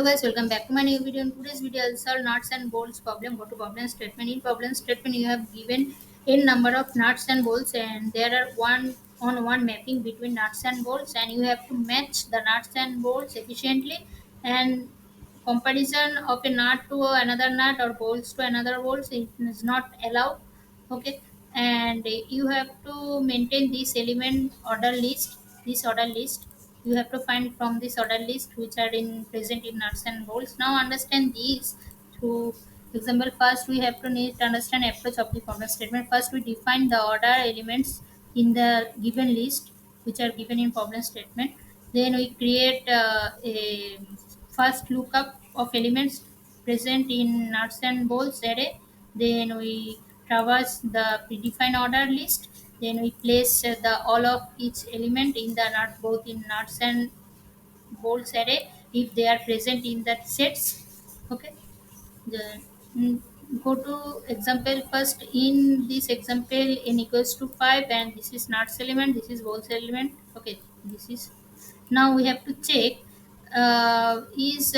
Hello guys, welcome back to my new video. In today's video, I'll solve nuts and bolts problem. Go to problem statement. In problem statement, you have given n number of nuts and bolts, and there are one mapping between nuts and bolts, and you have to match the nuts and bolts efficiently. And comparison of a nut to another nut or bolts to another bolts is not allowed. Okay, and you have to maintain this element order list. This order list you have to find from this order list which are in present in nuts and bolts. Now understand these through example. First we have to need to understand approach of the problem statement. First we define the order elements in the given list which are given in problem statement. Then we create a first lookup of elements present in nuts and bolts array. Then we traverse the predefined order list. Then we place the all of each element in the nut both in nuts and bolts array if they are present in that sets. Okay, the, mm, go to example first. In this example, n equals to 5, and this is nuts element, this is bolts element. Okay, this is. Now we have to check is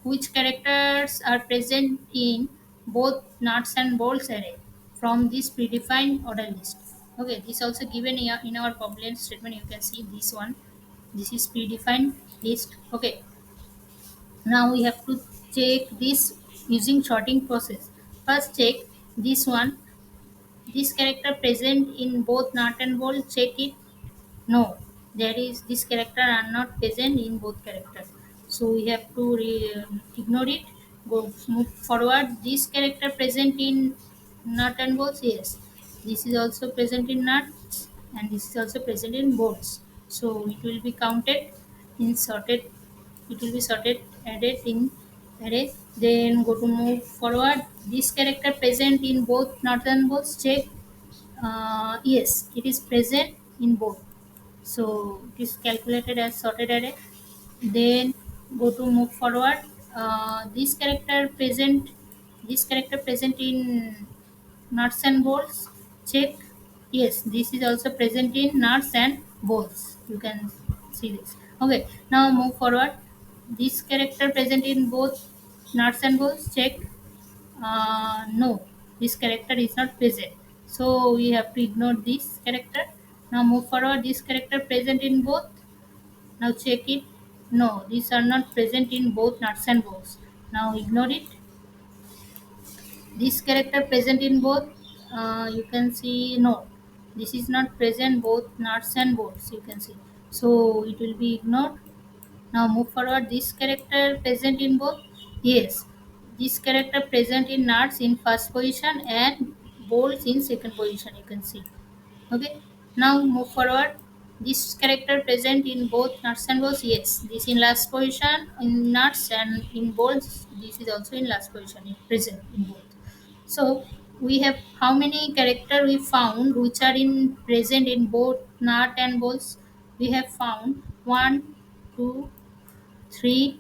which characters are present in both nuts and bolts array from this predefined order list. Okay, this also given here in our problem statement. You can see this one. This is predefined list. Okay, now we have to check this using sorting process. First check this one. This character present in both nut and bolt. Check it. No, there is this character are not present in both characters. So we have to ignore it. Go move forward. This character present in nut and bolts. Yes, this is also present in nuts and this is also present in bolts. So it will be counted in sorted. It will be sorted added in array. Then go to move forward. This character present in both nut and bolts. Check. Yes, it is present in both, so it is calculated as sorted array. Then go to move forward. This character present in nuts and bolts. Check. Yes, this is also present in nuts and bolts. You can see this. Okay, now move forward. This character present in both nuts and bolts. Check. No, this character is not present. So we have to ignore this character. Now move forward. This character present in both. Now check it. No, these are not present in both nuts and bolts. Now ignore it. This character present in both. You can see no. This is not present both nuts and bolts. You can see. So it will be ignored. Now move forward. This character present in both. Yes, this character present in nuts in first position and bolts in second position. You can see. Okay. Now move forward. This character present in both nuts and bolts. Yes, this in last position in nuts and in bolts. This is also in last position. Present in both. So we have how many character we found which are in present in both nut and bolts. We have found one, two, three,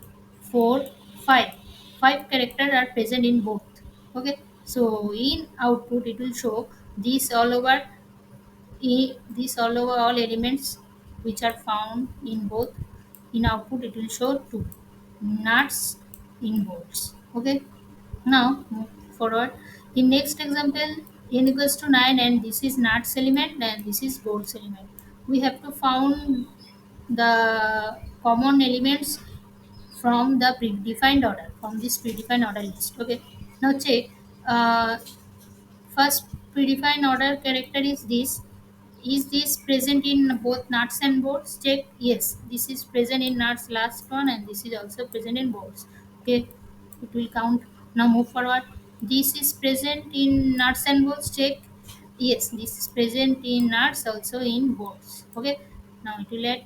four, five. Five characters are present in both. Okay. So in output it will show these all over these all over all elements which are found in both. In output it will show two nuts in bolts. Okay. Now move forward. In next example, n equals to 9 and this is nuts element and this is bolts element. We have to found the common elements from the predefined order, from this predefined order list. Okay. Now check. Uh, First predefined order character is this. Is this present in both nuts and bolts? Check. Yes, this is present in nuts last one and this is also present in bolts. Okay, it will count. Now move forward. This is present in nuts and bolts. Check. Yes, this is present in nuts also in bolts. Okay, now it will add.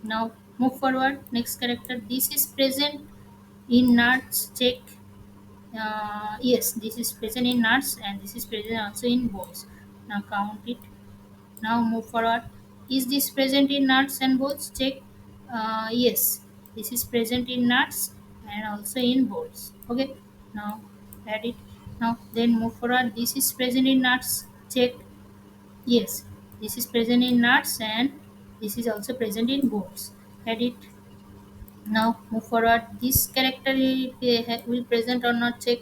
Now move forward. Next character. This is present in nuts. Check. Yes, this is present in nuts and this is present also in bolts. Now count it. Now move forward. Is this present in nuts and bolts? Check. Yes, this is present in nuts and also in bolts. Okay. Now add it. Now then move forward. This is present in nuts. Check. Yes, this is present in nuts and this is also present in bolts. Add it. Now move forward. This character will present or not, check.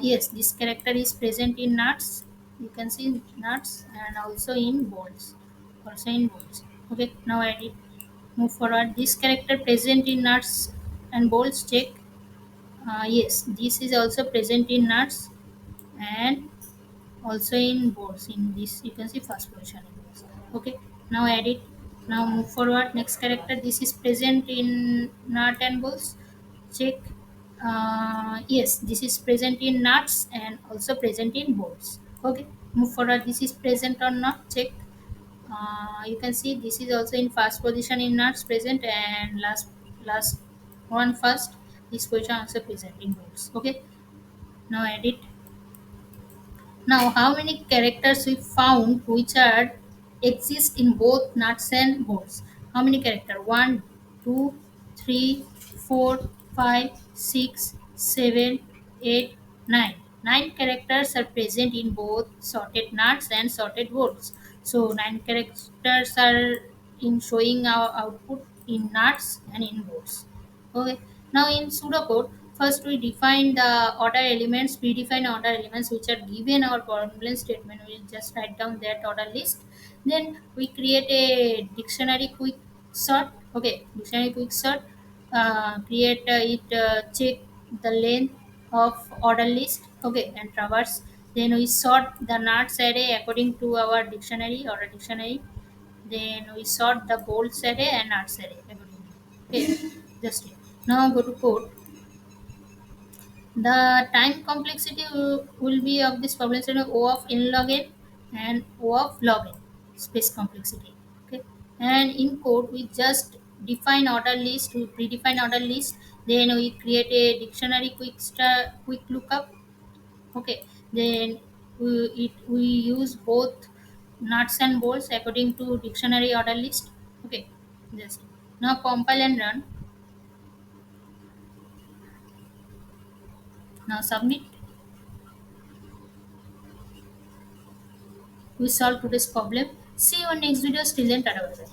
Yes, this character is present in nuts. You can see nuts and also in bolts. Also in bolts. Okay, now edit. Move forward. This character present in nuts and bolts, check. Yes, this is also present in nuts and also in boards. In this you can see first position in boards. Okay, now edit. Now move forward. Next character, this is present in nut and bolts, check. Yes, this is present in nuts and also present in bolts. Okay, move forward. This is present or not, check. You can see this is also in first position in nuts present, and last one first, this position also present in bolts. Okay, now edit. Now, how many characters we found which are exist in both nuts and bolts? How many characters? One, 2, 3, 4, 5, 6, 7, 8, 9. 9 characters are present in both sorted nuts and sorted bolts. So 9 characters are in showing our output in nuts and in bolts. Okay. Now in pseudocode, first we define the order elements, predefine order elements which are given our problem statement. We'll just write down that order list. Then we create a dictionary quick sort. Okay, dictionary quick sort. Create check the length of order list. Okay, and traverse. Then we sort the nuts array according to our dictionary or a dictionary. Then we sort the bolts array and nuts array accordingly. Okay, just it. Now go to code. The time complexity will be of this problem set O of n log n and O of log n space complexity. Okay, and in code we just define order list, we predefine order list, then we create a dictionary quick lookup. Okay, then we use both nuts and bolts according to dictionary order list. Okay, just now compile and run. Now submit. We solve today's problem. See you on next video. Till then, tada, bye bye.